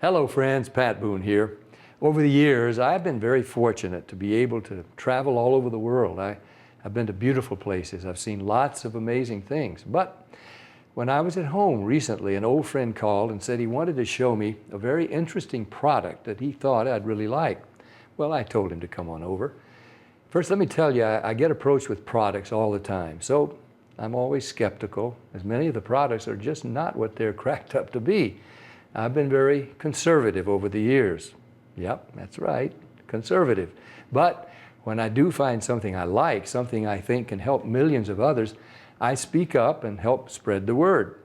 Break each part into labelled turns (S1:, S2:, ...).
S1: Hello friends, Pat Boone here. Over the years, I've been very fortunate to be able to travel all over the world. I've been to beautiful places. I've seen lots of amazing things. But when I was at home recently, an old friend called and said he wanted to show me a very interesting product that he thought I'd really like. Well, I told him to come on over. First, let me tell you, I get approached with products all the time. So I'm always skeptical, as many of the products are just not what they're cracked up to be. I've been very conservative over the years. Yep, that's right, conservative. But when I do find something I like, something I think can help millions of others, I speak up and help spread the word.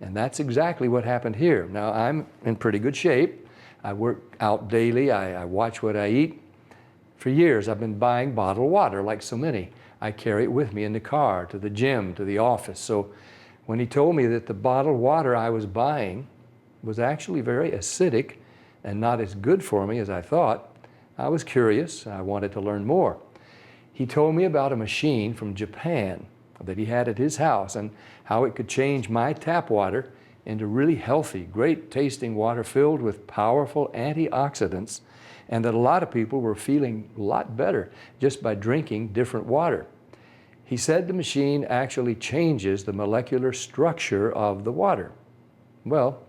S1: And that's exactly what happened here. Now, I'm in pretty good shape. I work out daily. I watch what I eat. For years, I've been buying bottled water, like so many. I carry it with me in the car, to the gym, to the office. So when he told me that the bottled water I was buying was actually very acidic and not as good for me as I thought, I was curious. I wanted to learn more. He told me about a machine from Japan that he had at his house and how it could change my tap water into really healthy, great tasting water filled with powerful antioxidants, and that a lot of people were feeling a lot better just by drinking different water. He said the machine actually changes the molecular structure of the water. Well,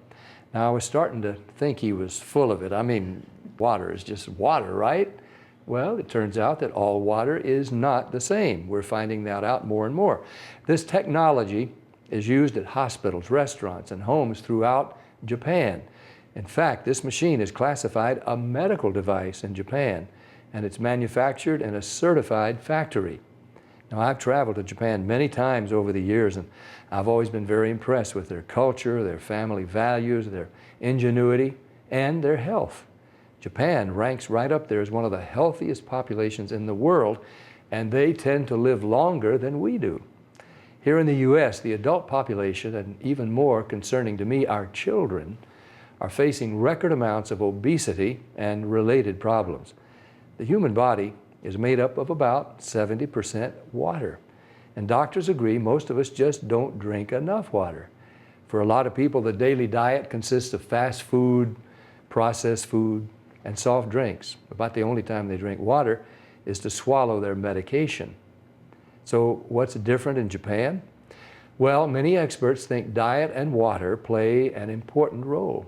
S1: now, I was starting to think he was full of it. I mean, water is just water, right? Well, it turns out that all water is not the same. We're finding that out more and more. This technology is used at hospitals, restaurants, and homes throughout Japan. In fact, this machine is classified a medical device in Japan, and it's manufactured in a certified factory. Now, I've traveled to Japan many times over the years, and I've always been very impressed with their culture, their family values, their ingenuity, and their health. Japan ranks right up there as one of the healthiest populations in the world, and they tend to live longer than we do. Here in the U.S., the adult population, and even more concerning to me, our children, are facing record amounts of obesity and related problems. The human body is made up of about 70% water. And doctors agree most of us just don't drink enough water. For a lot of people, the daily diet consists of fast food, processed food, and soft drinks. About the only time they drink water is to swallow their medication. So what's different in Japan? Well, many experts think diet and water play an important role.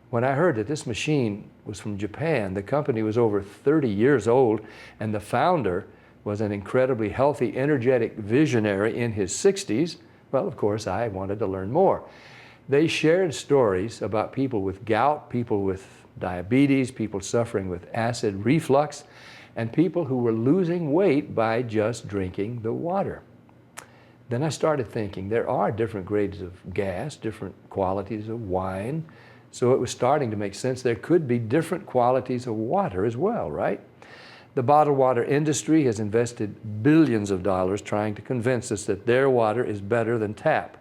S1: When I heard that this machine was from Japan, the company was over 30 years old, and the founder was an incredibly healthy, energetic visionary in his 60s, well, of course, I wanted to learn more. They shared stories about people with gout, people with diabetes, people suffering with acid reflux, and people who were losing weight by just drinking the water. Then I started thinking there are different grades of gas, different qualities of wine, so it was starting to make sense there could be different qualities of water as well, right? The bottled water industry has invested billions of dollars trying to convince us that their water is better than tap.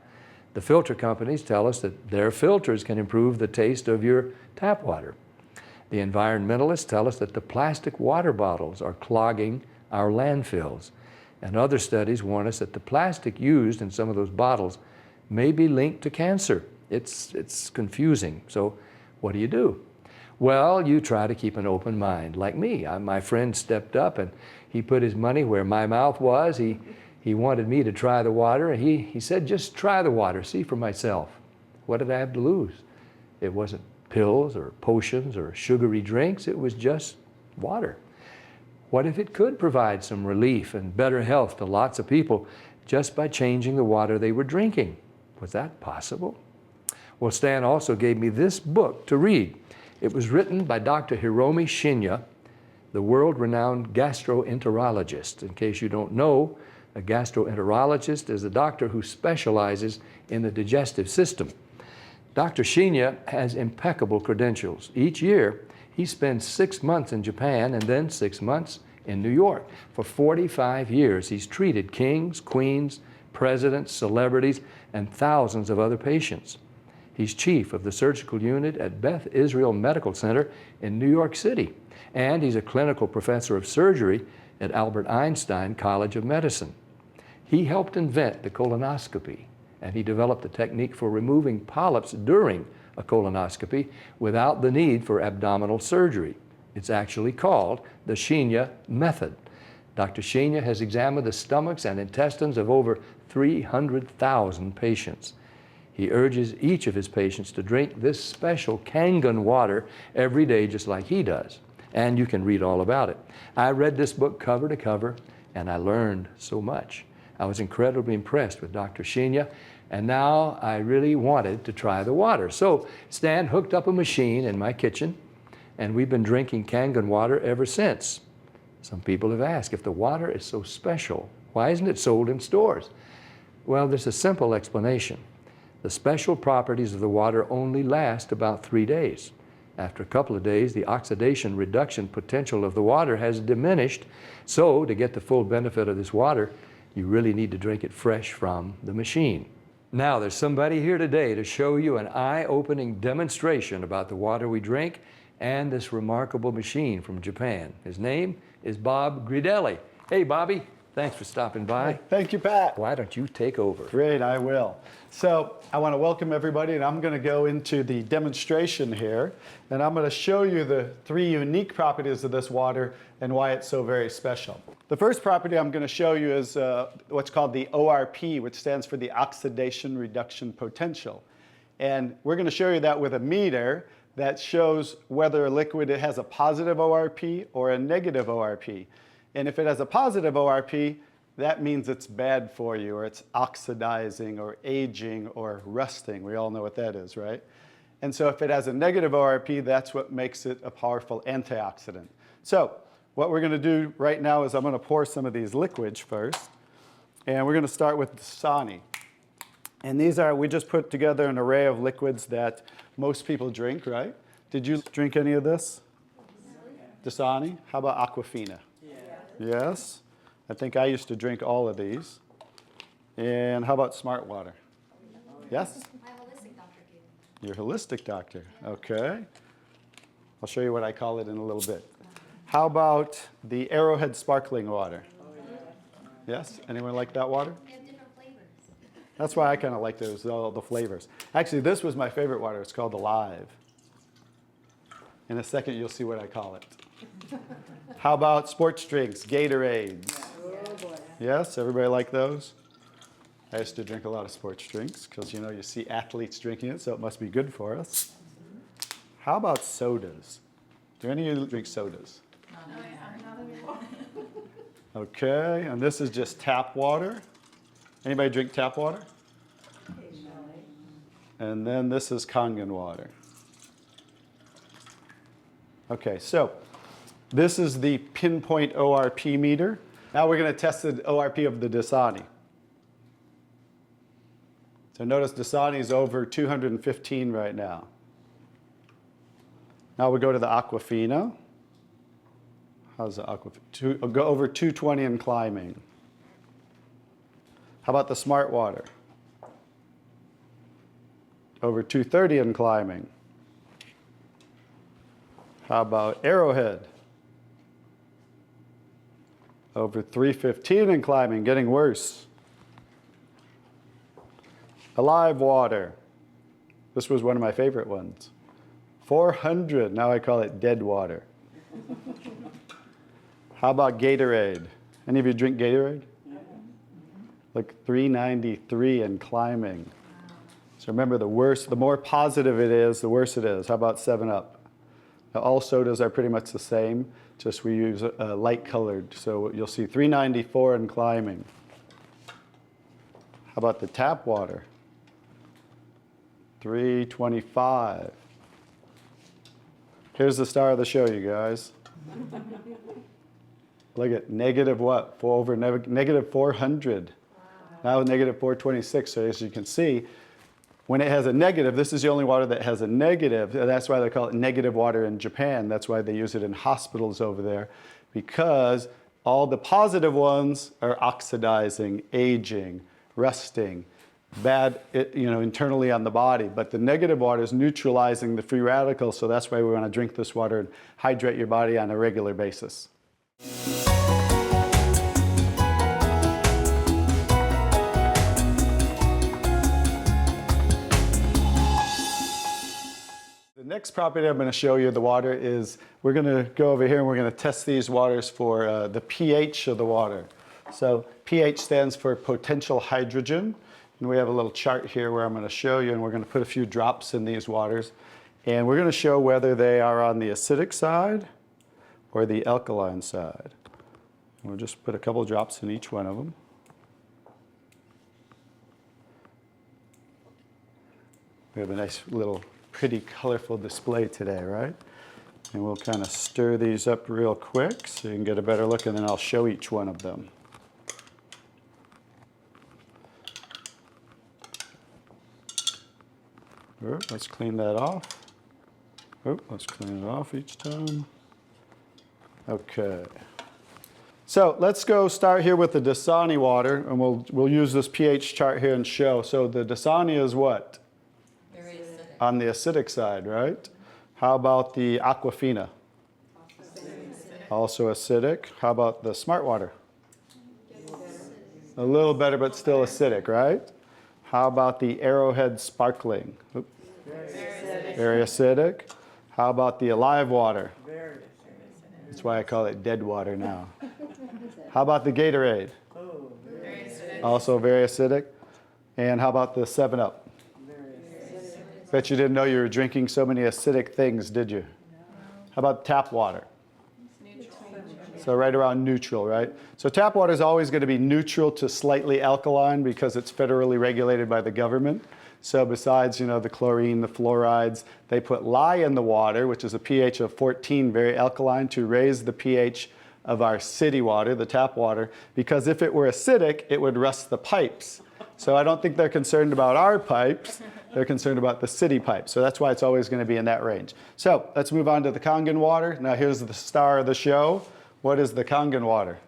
S1: The filter companies tell us that their filters can improve the taste of your tap water. The environmentalists tell us that the plastic water bottles are clogging our landfills. And other studies warn us that the plastic used in some of those bottles may be linked to cancer. It's confusing. So what do? Well, you try to keep an open mind. Like me, my friend stepped up and he put his money where my mouth was. He wanted me to try the water, and he said, just try the water, see for myself. What did I have to lose? It wasn't pills or potions or sugary drinks. It was just water. What if it could provide some relief and better health to lots of people just by changing the water they were drinking? Was that possible? Well, Stan also gave me this book to read. It was written by Dr. Hiromi Shinya, the world-renowned gastroenterologist. In case you don't know, a gastroenterologist is a doctor who specializes in the digestive system. Dr. Shinya has impeccable credentials. Each year, he spends 6 months in Japan and then 6 months in New York. For 45 years, he's treated kings, queens, presidents, celebrities, and thousands of other patients. He's chief of the surgical unit at Beth Israel Medical Center in New York City, and he's a clinical professor of surgery at Albert Einstein College of Medicine. He helped invent the colonoscopy, and he developed a technique for removing polyps during a colonoscopy without the need for abdominal surgery. It's actually called the Shinya method. Dr. Shinya has examined the stomachs and intestines of over 300,000 patients. He urges each of his patients to drink this special Kangen water every day just like he does. And you can read all about it. I read this book cover to cover and I learned so much. I was incredibly impressed with Dr. Shinya, and now I really wanted to try the water. So Stan hooked up a machine in my kitchen and we've been drinking Kangen water ever since. Some people have asked, if the water is so special, why isn't it sold in stores? Well, there's a simple explanation. The special properties of the water only last about 3 days. After a couple of days, the oxidation reduction potential of the water has diminished. So to get the full benefit of this water, you really need to drink it fresh from the machine. Now, there's somebody here today to show you an eye-opening demonstration about the water we drink and this remarkable machine from Japan. His name is Bob Gridelli. Hey, Bobby, thanks for stopping by.
S2: Thank you, Pat.
S1: Why don't you take over?
S2: Great, I will. So I want to welcome everybody, and I'm going to go into the demonstration here, and I'm going to show you the 3 unique properties of this water and why it's so very special. The first property I'm going to show you is what's called the ORP, which stands for the oxidation reduction potential. And we're going to show you that with a meter that shows whether a liquid has a positive ORP or a negative ORP. And if it has a positive ORP, that means it's bad for you, or it's oxidizing, or aging, or rusting. We all know what that is, right? And so if it has a negative ORP, that's what makes it a powerful antioxidant. So what we're going to do right now is I'm going to pour some of these liquids first. And we're going to start with Dasani. And these are, we just put together an array of liquids that most people drink, right? Did you drink any of this? Dasani? How about Aquafina? Yes. I think I used to drink all of these. And how about Smart Water? Yes?
S3: My holistic doctor gave me.
S2: Your holistic doctor. Okay. I'll show you what I call it in a little bit. How about the Arrowhead sparkling water? Yes? Anyone like that water?
S3: They have different flavors.
S2: That's why I kind of like those, all the flavors. Actually, this was my favorite water. It's called Alive. In a second, you'll see what I call it. How about sports drinks, Gatorades? Yes, everybody like those? I used to drink a lot of sports drinks because, you know, you see athletes drinking it, so it must be good for us. How about sodas? Do any of you drink sodas? Okay, and this is just tap water. Anybody drink tap water? And then this is Kangen water. Okay, so this is the pinpoint ORP meter. Now we're going to test the ORP of the Dasani. So notice Dasani is over 215 right now. Now we go to the Aquafina. How's the Aquafina? Go over 220 and climbing. How about the Smart Water? Over 230 and climbing. How about Arrowhead? Over 315 and climbing, getting worse. Alive Water. This was one of my favorite ones. 400, now I call it dead water. How about Gatorade? Any of you drink Gatorade? Like 393 and climbing. So remember, the worse, the more positive it is, the worse it is. How about 7-Up? Now, all sodas are pretty much the same, just we use light colored. So you'll see 394 and climbing. How about the tap water? 325. Here's the star of the show, you guys. Look at negative what? Over negative 400. Now negative 426. So as you can see, when it has a negative, this is the only water that has a negative. That's why they call it negative water in Japan. That's why they use it in hospitals over there, because all the positive ones are oxidizing, aging, rusting, bad, internally on the body. But the negative water is neutralizing the free radicals, so that's why we want to drink this water and hydrate your body on a regular basis. next property I'm going to show you the water is, we're going to go over here and we're going to test these waters for the pH of the water. So pH stands for potential hydrogen. And we have a little chart here where I'm going to show you, and we're going to put a few drops in these waters. And we're going to show whether they are on the acidic side or the alkaline side. We'll just put a couple drops in each one of them. We have a nice little pretty colorful display today, right? And we'll kind of stir these up real quick so you can get a better look, and then I'll show each one of them. Let's clean that off. Let's clean it off each time. Okay. So let's go start here with the Dasani water, and we'll use this pH chart here and show. So the Dasani is what?
S3: Very acidic.
S2: On the acidic side, right? How about the Aquafina? Also acidic. How about the Smart Water? A little better, but still acidic, right? How about the Arrowhead Sparkling? Very acidic. How about the Alive Water? That's why I call it dead water now. How about the Gatorade? Also very acidic. And how about the 7-Up? Bet you didn't know you were drinking so many acidic things, did you? How about tap water? So right around neutral, right? So tap water is always going to be neutral to slightly alkaline because it's federally regulated by the government. So besides, the chlorine, the fluorides, they put lye in the water, which is a pH of 14, very alkaline, to raise the pH of our city water, the tap water, because if it were acidic, it would rust the pipes. So I don't think they're concerned about our pipes. They're concerned about the city pipes. So that's why it's always going to be in that range. So let's move on to the Kangen water. Now here's the star of the show. What is the Kangen water?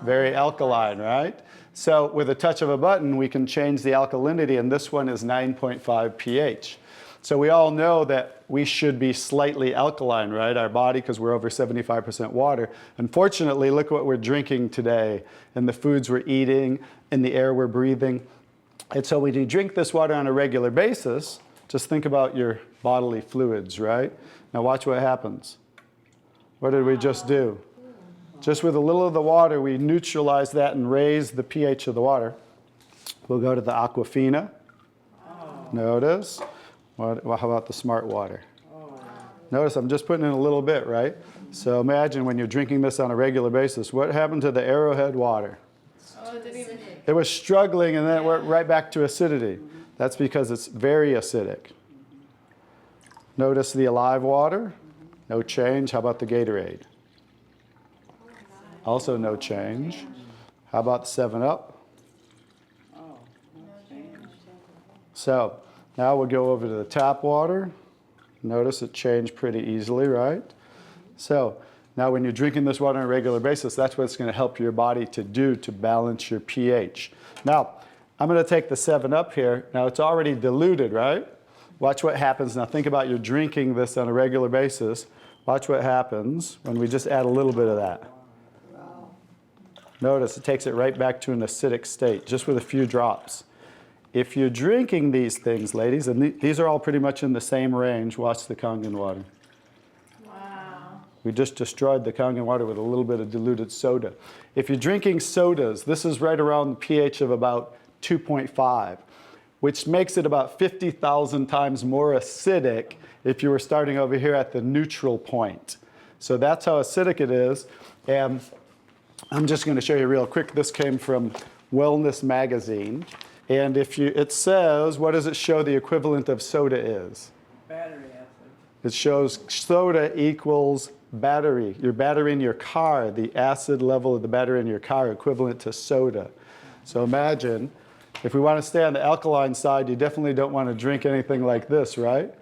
S2: Very alkaline, right? So with a touch of a button, we can change the alkalinity, and this one is 9.5 pH. So we all know that we should be slightly alkaline, right? Our body, because we're over 75% water. Unfortunately, look what we're drinking today, and the foods we're eating, and the air we're breathing. And so when you drink this water on a regular basis, just think about your bodily fluids, right? Now watch what happens. What did we just do? Just with a little of the water, we neutralize that and raise the pH of the water. We'll go to the Aquafina. Notice. How about the Smart Water? Notice I'm just putting in a little bit, right? So imagine when you're drinking this on a regular basis, what happened to the Arrowhead water? It was struggling, and then it went right back to acidity. That's because it's very acidic. Notice the Alive water. No change. How about the Gatorade? Also no change. How about the 7-Up? So now we'll go over to the tap water. Notice it changed pretty easily, right? So now when you're drinking this water on a regular basis, that's what it's going to help your body to do to balance your pH. Now, I'm going to take the 7-Up here. Now it's already diluted, right? Watch what happens. Now think about you're drinking this on a regular basis. Watch what happens when we just add a little bit of that. Notice it takes it right back to an acidic state, just with a few drops. If you're drinking these things, ladies, and these are all pretty much in the same range, watch the Kangen water.
S3: Wow.
S2: We just destroyed the Kangen water with a little bit of diluted soda. If you're drinking sodas, this is right around the pH of about 2.5, which makes it about 50,000 times more acidic if you were starting over here at the neutral point. So that's how acidic it is. And I'm just going to show you real quick. This came from Wellness Magazine. And it says, what does it show the equivalent of soda is?
S4: Battery acid.
S2: It shows soda equals battery. Your battery in your car, the acid level of the battery in your car equivalent to soda. So imagine, if we want to stay on the alkaline side, you definitely don't want to drink anything like this, right?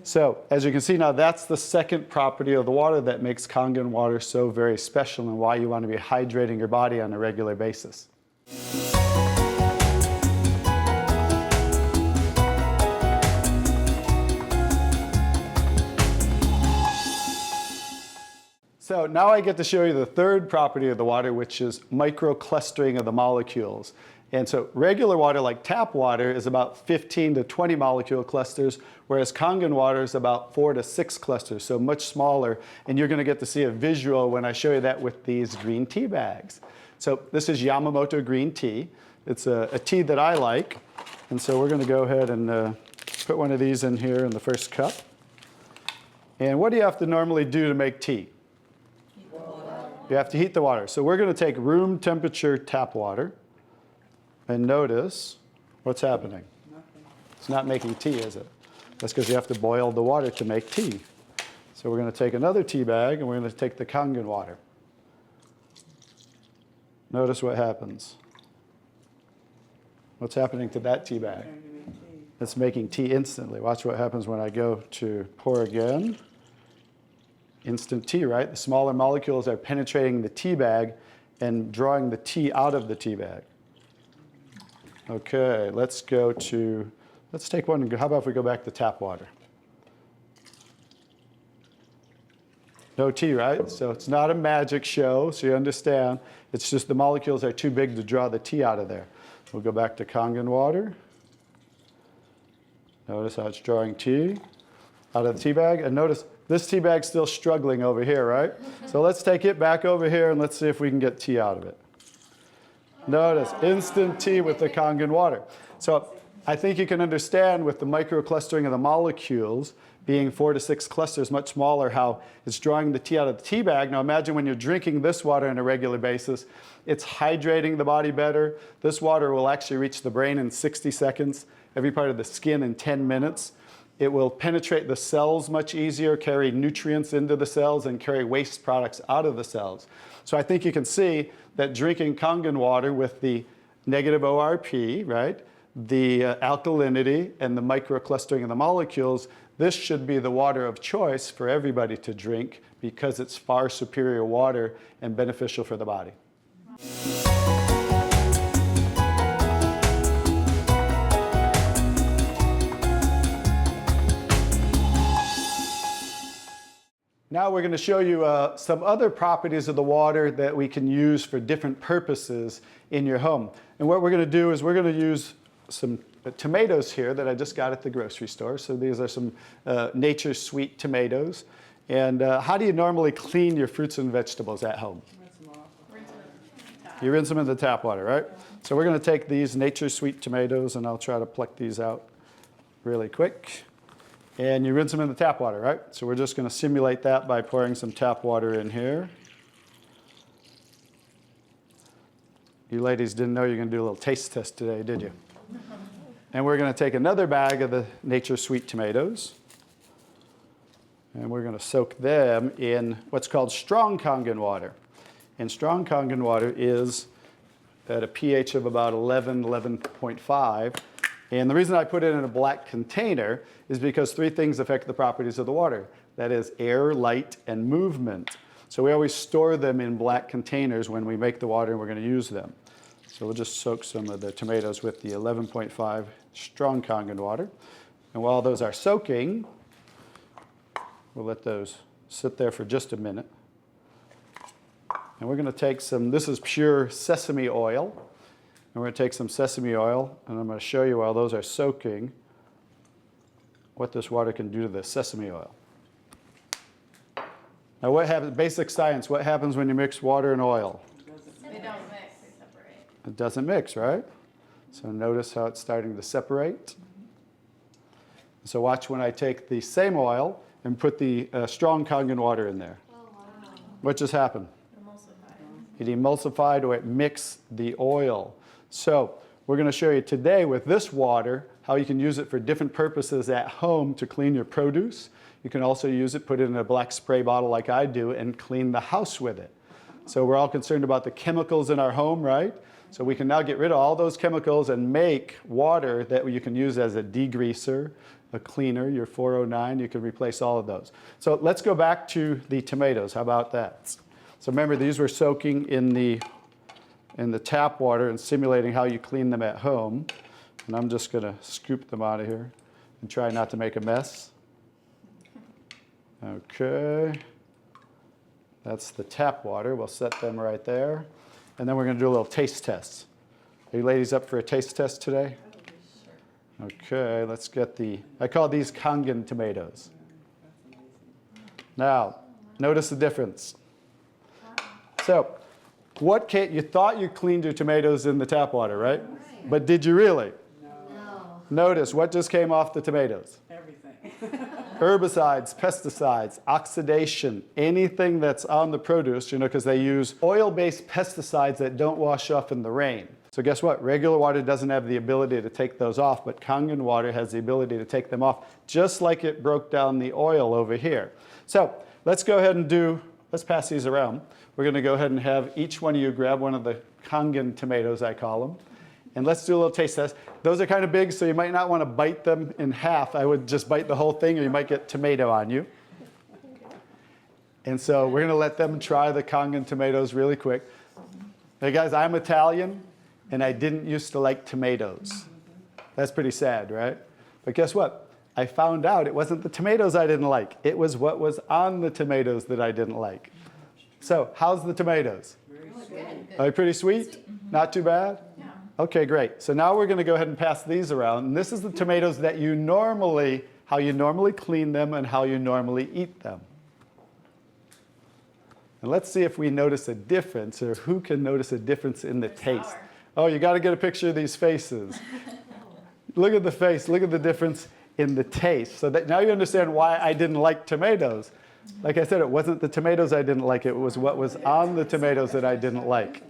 S2: So as you can see now, that's the second property of the water that makes Kangen water so very special and why you want to be hydrating your body on a regular basis. So now I get to show you the third property of the water, which is microclustering of the molecules. And so regular water, like tap water, is about 15 to 20 molecule clusters, whereas Kangen water is about 4 to 6 clusters, so much smaller. And you're going to get to see a visual when I show you that with these green tea bags. So this is Yamamoto green tea. It's a tea that I like. And so we're going to go ahead and put one of these in here in the first cup. And what do you have to normally do to make tea?
S3: Heat the water.
S2: You have to heat the water. So we're going to take room temperature tap water. And notice what's happening. It's not making tea, is it? That's because you have to boil the water to make tea. So we're going to take another tea bag, and we're going to take the Kangen water. Notice what happens. What's happening to that tea bag? It's making tea instantly. Watch what happens when I go to pour again. Instant tea, right? The smaller molecules are penetrating the tea bag and drawing the tea out of the tea bag. Okay, let's take one. How about if we go back to tap water? No tea, right? So it's not a magic show, so you understand. It's just the molecules are too big to draw the tea out of there. We'll go back to Kangen water. Notice how it's drawing tea out of the tea bag. And notice this tea bag's still struggling over here, right? So let's take it back over here and let's see if we can get tea out of it. Notice, instant tea with the Kangen water. So I think you can understand with the microclustering of the molecules being 4 to 6 clusters, much smaller, how it's drawing the tea out of the tea bag. Now imagine when you're drinking this water on a regular basis, it's hydrating the body better. This water will actually reach the brain in 60 seconds, every part of the skin in 10 minutes. It will penetrate the cells much easier, carry nutrients into the cells, and carry waste products out of the cells. So I think you can see that drinking Kangen water with the negative ORP, right, the alkalinity and the microclustering of the molecules, this should be the water of choice for everybody to drink because it's far superior water and beneficial for the body. Now we're going to show you some other properties of the water that we can use for different purposes in your home. And what we're going to do is we're going to use some tomatoes here that I just got at the grocery store. So these are some Nature's Sweet tomatoes. And how do you normally clean your fruits and vegetables at home? You rinse them in the tap water, right? So we're going to take these Nature's Sweet tomatoes, and I'll try to pluck these out really quick. And you rinse them in the tap water, right? So we're just going to simulate that by pouring some tap water in here. You ladies didn't know you were going to do a little taste test today, did you? And we're going to take another bag of the Nature's Sweet tomatoes. And we're going to soak them in what's called strong Kangen water. And strong Kangen water is at a pH of about 11, 11.5. And the reason I put it in a black container is because 3 things affect the properties of the water. That is air, light, and movement. So we always store them in black containers when we make the water and we're going to use them. So we'll just soak some of the tomatoes with the 11.5 strong Kangen water. And while those are soaking, we'll let those sit there for just a minute. And we're going to take some, this is pure sesame oil. And we're going to take some sesame oil, and I'm going to show you while those are soaking what this water can do to the sesame oil. Now what happens, basic science, what happens when you mix water and oil?
S3: They don't mix, they separate.
S2: It doesn't mix, right? So notice how it's starting to separate. So watch when I take the same oil and put the strong Kangen water in there.
S3: Oh, wow.
S2: What just happened?
S3: Emulsified.
S2: It emulsified or it mixed the oil. So we're going to show you today with this water how you can use it for different purposes at home to clean your produce. You can also use it, put it in a black spray bottle like I do, and clean the house with it. So we're all concerned about the chemicals in our home, right? So we can now get rid of all those chemicals and make water that you can use as a degreaser, a cleaner, your 409. You can replace all of those. So let's go back to the tomatoes. How about that? So remember, these were soaking in the tap water and simulating how you clean them at home. And I'm just going to scoop them out of here and try not to make a mess. Okay. That's the tap water. We'll set them right there. And then we're going to do a little taste test. Are you ladies up for a taste test today? Okay, let's get I call these Kangen tomatoes. Now, notice the difference. So, you thought you cleaned your tomatoes in the tap water, right? But did you really?
S4: No.
S2: Notice what just came off the tomatoes.
S5: Everything.
S2: Herbicides, pesticides, oxidation, anything that's on the produce, because they use oil-based pesticides that don't wash off in the rain. So guess what? Regular water doesn't have the ability to take those off, but Kangen water has the ability to take them off, just like it broke down the oil over here. So let's go ahead and let's pass these around. We're going to go ahead and have each one of you grab one of the Kangen tomatoes, I call them. And let's do a little taste test. Those are kind of big, so you might not want to bite them in half. I would just bite the whole thing, or you might get tomato on you. And so we're going to let them try the Kangen tomatoes really quick. Hey guys, I'm Italian, and I didn't used to like tomatoes. That's pretty sad, right? But guess what? I found out it wasn't the tomatoes I didn't like. It was what was on the tomatoes that I didn't like. So how's the tomatoes? Are they pretty sweet? Not too bad?
S3: Yeah.
S2: Okay, great. So now we're going to go ahead and pass these around. And this is the tomatoes that how you normally clean them and how you normally eat them. And let's see if we notice a difference, or who can notice a difference in the taste.
S3: Sour.
S2: Oh, you got to get a picture of these faces. Look at the face. Look at the difference in the taste. So that now you understand why I didn't like tomatoes. Like I said, it wasn't the tomatoes I didn't like. It was what was on the tomatoes that I didn't like.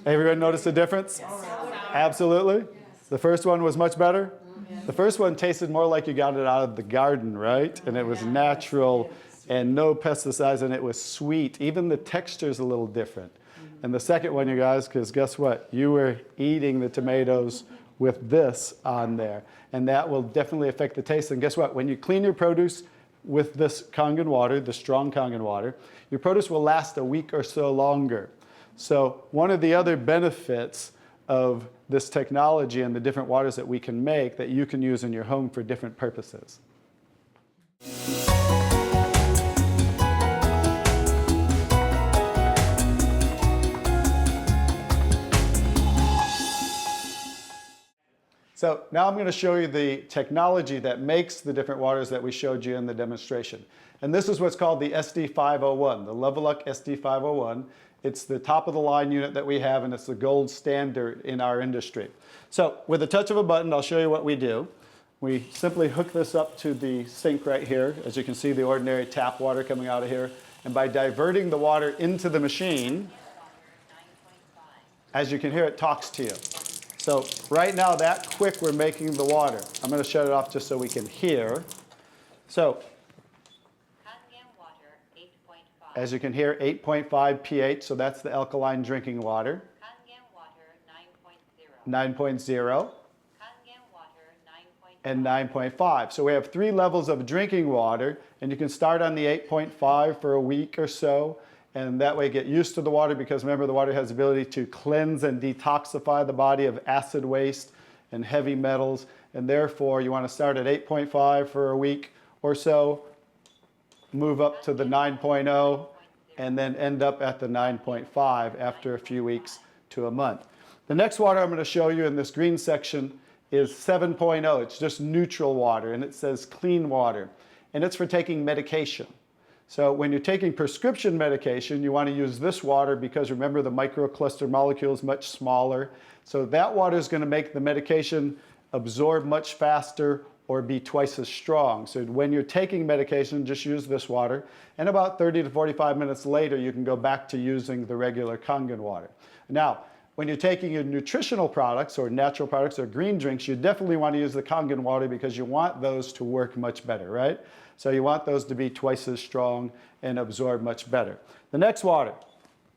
S2: Everyone notice the difference?
S3: Yes.
S2: Absolutely. Yes. The first one was much better. Yes. The first one tasted more like you got it out of the garden, right? And it was natural and no pesticides, and it was sweet. Even the texture's a little different. And the second one, you guys, because guess what? You were eating the tomatoes with this on there. And that will definitely affect the taste. And guess what? When you clean your produce with this Kangen water, the strong Kangen water, your produce will last a week or so longer. So one of the other benefits of this technology and the different waters that we can make that you can use in your home for different purposes. So now I'm going to show you the technology that makes the different waters that we showed you in the demonstration. And this is what's called the SD501, the Leveluck SD501. It's the top of the line unit that we have, and it's the gold standard in our industry. So with a touch of a button, I'll show you what we do. We simply hook this up to the sink right here. As you can see, the ordinary tap water coming out of here. And by diverting the water into the machine, as you can hear, it talks to you. So right now, that quick, we're making the water. I'm going to shut it off just so we can hear. So
S4: Kangen water, 8.5.
S2: as you can hear, 8.5 pH, so that's the alkaline drinking water.
S4: Kangen water, 9.0.
S2: 9.0
S4: Kangen water, 9.5.
S2: and 9.5. So we have 3 levels of drinking water, and you can start on the 8.5 for a week or so. And that way get used to the water, because remember, the water has the ability to cleanse and detoxify the body of acid waste and heavy metals. And therefore, you want to start at 8.5 for a week or so, move up to the 9.0, and then end up at the 9.5 after a few weeks to a month. The next water I'm going to show you in this green section is 7.0. It's just neutral water, and it says clean water. And it's for taking medication. So when you're taking prescription medication, you want to use this water because remember, the microcluster molecule is much smaller. So that water is going to make the medication absorb much faster or be twice as strong. So when you're taking medication, just use this water. And about 30 to 45 minutes later, you can go back to using the regular Kangen water. Now, when you're taking your nutritional products or natural products or green drinks, you definitely want to use the Kangen water because you want those to work much better, right? So you want those to be twice as strong and absorb much better. The next water.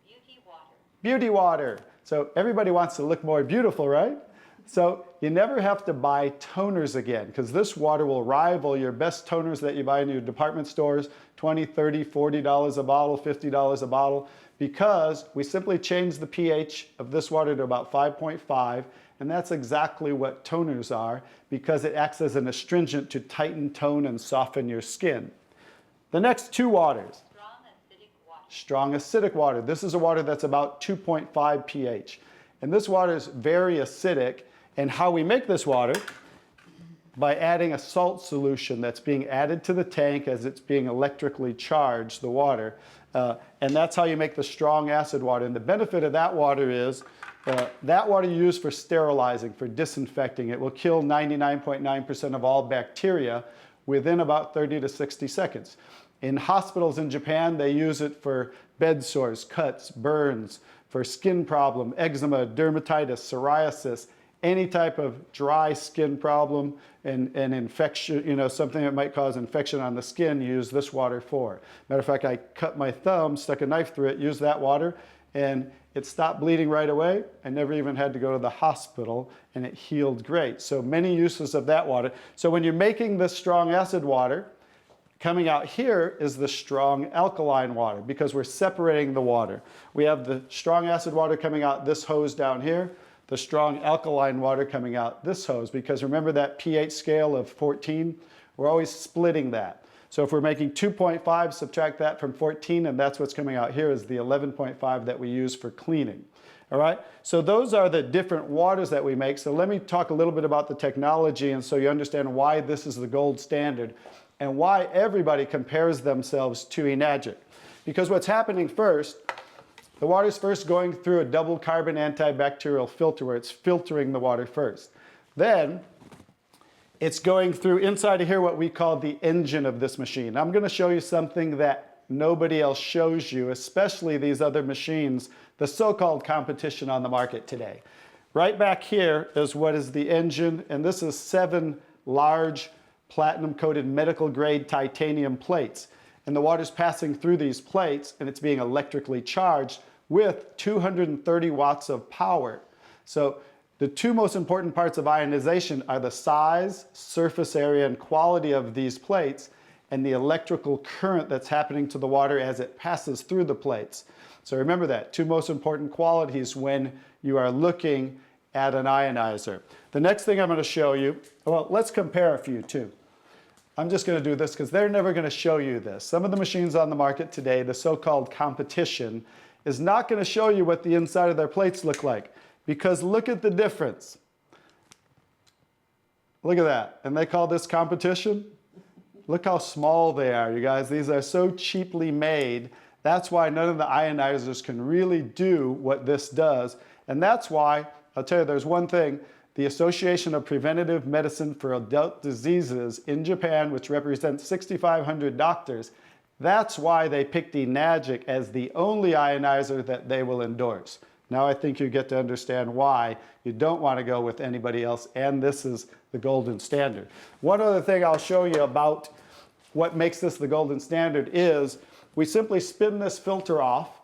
S4: Beauty water.
S2: Beauty water. So everybody wants to look more beautiful, right? So you never have to buy toners again, because this water will rival your best toners that you buy in your department stores, $20, $30, $40 a bottle, $50 a bottle, because we simply change the pH of this water to about 5.5, and that's exactly what toners are, because it acts as an astringent to tighten, tone, and soften your skin. The next 2 waters.
S4: Strong acidic water.
S2: Strong acidic water. This is a water that's about 2.5 pH. And this water is very acidic. And how we make this water, by adding a salt solution that's being added to the tank as it's being electrically charged, the water. And that's how you make the strong acid water. And the benefit of that water is that water you use for sterilizing, for disinfecting. It will kill 99.9% of all bacteria within about 30 to 60 seconds. In hospitals in Japan, they use it for bed sores, cuts, burns, for skin problem, eczema, dermatitis, psoriasis, any type of dry skin problem and infection, you know, something that might cause infection on the skin, use this water for. Matter of fact, I cut my thumb, stuck a knife through it, used that water, and it stopped bleeding right away. I never even had to go to the hospital, and it healed great. So many uses of that water. So when you're making this strong acid water, coming out here is the strong alkaline water because we're separating the water. We have the strong acid water coming out this hose down here, the strong alkaline water coming out this hose, because remember that pH scale of 14? We're always splitting that. So if we're making 2.5, subtract that from 14, and that's what's coming out here is the 11.5 that we use for cleaning. All right, so those are the different waters that we make. So let me talk a little bit about the technology, and so you understand why this is the gold standard and why everybody compares themselves to Enagic. Because what's happening first, the water's first going through a double carbon antibacterial filter where it's filtering the water first. Then it's going through inside of here what we call the engine of this machine. I'm going to show you something that nobody else shows you, especially these other machines, the so-called competition on the market today. Right back here is what is the engine, and this is 7 large platinum-coated medical-grade titanium plates. And the water's passing through these plates, and it's being electrically charged with 230 watts of power. So the two most important parts of ionization are the size, surface area, and quality of these plates, and the electrical current that's happening to the water as it passes through the plates. So remember that, 2 most important qualities when you are looking at an ionizer. The next thing I'm going to show you, well, let's compare a few too. I'm just going to do this because they're never going to show you this. Some of the machines on the market today, the so-called competition, is not going to show you what the inside of their plates look like. Because look at the difference. Look at that. And they call this competition? Look how small they are, you guys. These are so cheaply made. That's why none of the ionizers can really do what this does. And that's why, I'll tell you, there's one thing. The Association of Preventive Medicine for Adult Diseases in Japan, which represents 6,500 doctors, that's why they picked Enagic as the only ionizer that they will endorse. Now I think you get to understand why you don't want to go with anybody else, and this is the golden standard. One other thing I'll show you about what makes this the golden standard is we simply spin this filter off,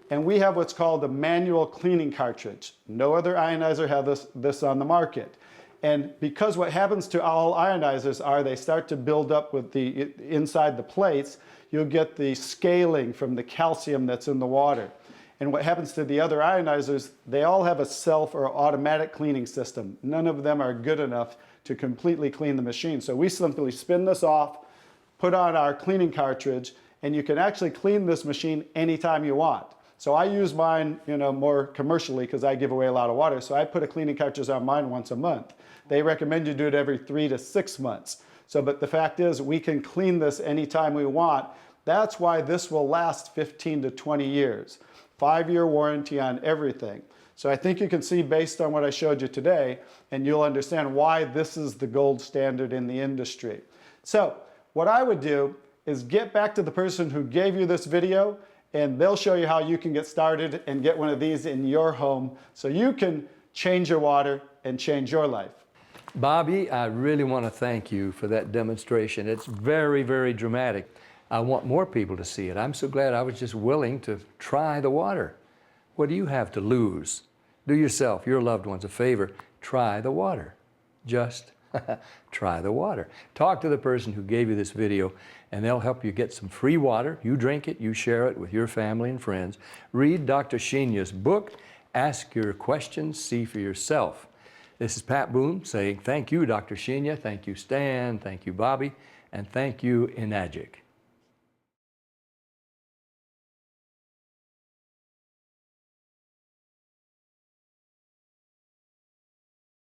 S2: and we have what's called a manual cleaning cartridge. No other ionizer has this on the market. And because what happens to all ionizers are they start to build up with the inside the plates, you'll get the scaling from the calcium that's in the water. And what happens to the other ionizers, they all have a self or automatic cleaning system. None of them are good enough to completely clean the machine. So we simply spin this off, put on our cleaning cartridge, and you can actually clean this machine anytime you want. So I use mine, more commercially because I give away a lot of water. So I put a cleaning cartridge on mine once a month. They recommend you do it every 3 to 6 months. So, but the fact is we can clean this anytime we want. That's why this will last 15 to 20 years. 5-year warranty on everything. So I think you can see based on what I showed you today, and you'll understand why this is the gold standard in the industry. So what I would do is get back to the person who gave you this video, and they'll show you how you can get started and get one of these in your home so you can change your water and change your life.
S1: Bobby, I really want to thank you for that demonstration. It's very, very dramatic. I want more people to see it. I'm so glad I was just willing to try the water. What do you have to lose? Do yourself, your loved ones a favor. Try the water. Just try the water. Talk to the person who gave you this video, and they'll help you get some free water. You drink it, you share it with your family and friends. Read Dr. Shinya's book. Ask your questions, see for yourself. This is Pat Boone saying thank you, Dr. Shinya. Thank you, Stan. Thank you, Bobby. And thank you, Enagic.